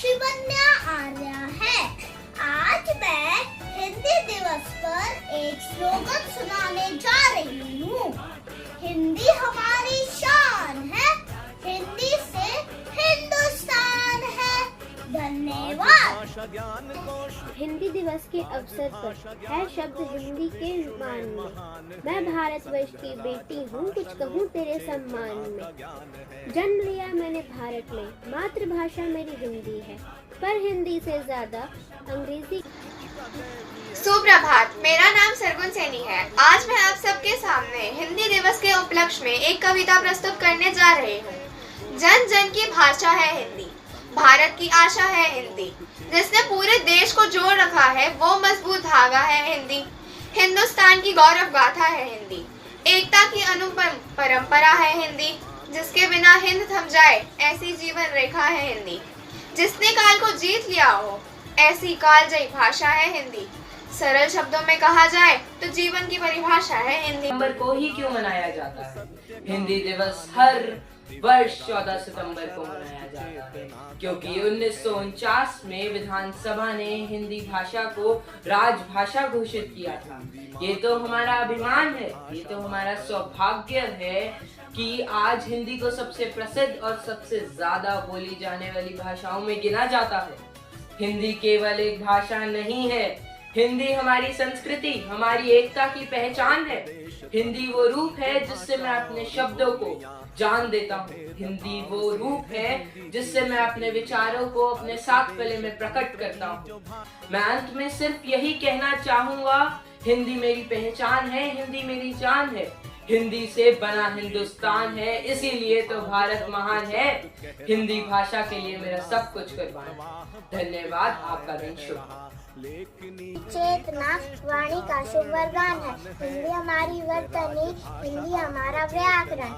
शिवन्या आर्या है। आज मैं हिंदी दिवस पर एक स्लोगन सुनाने जा रही हूँ। हिंदी हमारी शान है, हिंदी से हिंदुस्तान है। धन्यवाद। हिंदी दिवस के अवसर पर है शब्द हिंदी के मान में। मैं भारतवर्ष की बेटी हूँ, कुछ कहूँ तेरे सम्मान में। जन्म लिया मैंने भारत में, मातृभाषा मेरी हिंदी है, पर हिंदी से ज्यादा अंग्रेजी। सुप्रभात, मेरा नाम सरगुन सैनी है। आज मैं आप सबके सामने हिंदी दिवस के उपलक्ष्य में एक कविता प्रस्तुत करने जा रही हूँ। जन जन की भाषा है हिंदी, भारत की आशा है हिंदी, जिसने पूरे देश को जोड़ रखा है वो मजबूत धागा है हिंदी। हिंदुस्तान की गौरव गाथा है हिंदी, एकता की अनुपम परंपरा है हिंदी, जिसके बिना हिंद थम जाए ऐसी जीवन रेखा है हिंदी। जिसने काल को जीत लिया हो ऐसी कालजयी भाषा है हिंदी। सरल शब्दों में कहा जाए तो जीवन की परिभाषा है हिंदी। सितंबर को ही क्यों मनाया जाता है? हिंदी दिवस हर वर्ष 14 सितंबर को मनाया जाता है, क्योंकि 1949 में विधानसभा ने हिंदी भाषा को राजभाषा घोषित किया था। ये तो हमारा अभिमान है, ये तो हमारा सौभाग्य है कि आज हिंदी को सबसे प्रसिद्ध और सबसे ज्यादा बोली जाने वाली भाषाओं में गिना जाता है। हिंदी केवल एक भाषा नहीं है, हिंदी हमारी संस्कृति, हमारी एकता की पहचान है। हिंदी वो रूप है जिससे मैं अपने शब्दों को जान देता हूँ। हिंदी वो रूप है जिससे मैं अपने विचारों को अपने साथ गले में प्रकट करता हूँ। मैं अंत में सिर्फ यही कहना चाहूंगा, हिंदी मेरी पहचान है, हिंदी मेरी जान है, हिंदी से बना हिंदुस्तान है, इसीलिए तो भारत महान है। हिंदी भाषा के लिए मेरा सब कुछ कुर्बान। धन्यवाद, आपका दिन शुभ। चेतना वाणी का शुभ वरदान है। हिंदी हमारी वर्तनी, हिंदी हमारा व्याकरण।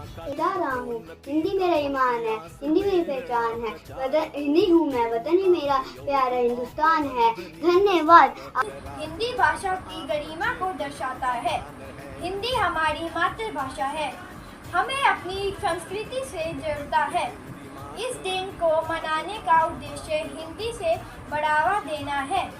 हिंदी मेरा ईमान है, हिंदी मेरी पहचान है, हिंदी हूँ मैं, वतन ही मेरा प्यारा हिंदुस्तान है। धन्यवाद। हिंदी भाषा की गरिमा को दर्शाता है। हिंदी हमारी मातृभाषा है, हमें अपनी संस्कृति से जोड़ता है। इस दिन को मनाने का उद्देश्य हिंदी से बढ़ावा देना है।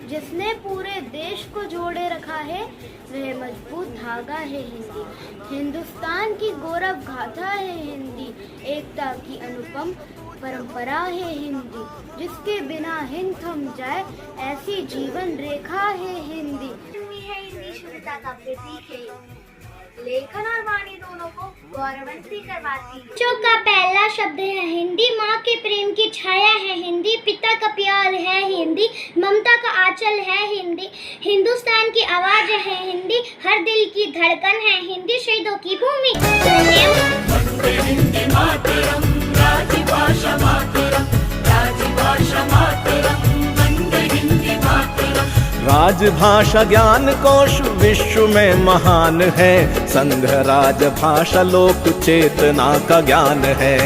जिसने पूरे देश को जोड़े रखा है वह मजबूत धागा है हिंदी। हिंदुस्तान की गौरव गाथा है हिंदी, एकता की अनुपम परंपरा है हिंदी, जिसके बिना हिंद थम जाए ऐसी जीवन रेखा है हिंदी। हिंदी शुद्धता का प्रतीक है, लेखन और वाणी दोनों को गौरवान्वित करवाती है। बच्चों का पहला शब्द है हिंदी, माँ के प्रेम की छाया है हिंदी, पिता का प्यार है हिंदी, ममता का आंचल है हिंदी, हिंदुस्तान की आवाज है हिंदी, हर दिल की धड़कन है हिंदी, शहीदों की भूमि। राजभाषा ज्ञान कोश विश्व में महान है, संघ राजभाषा लोक चेतना का ज्ञान है।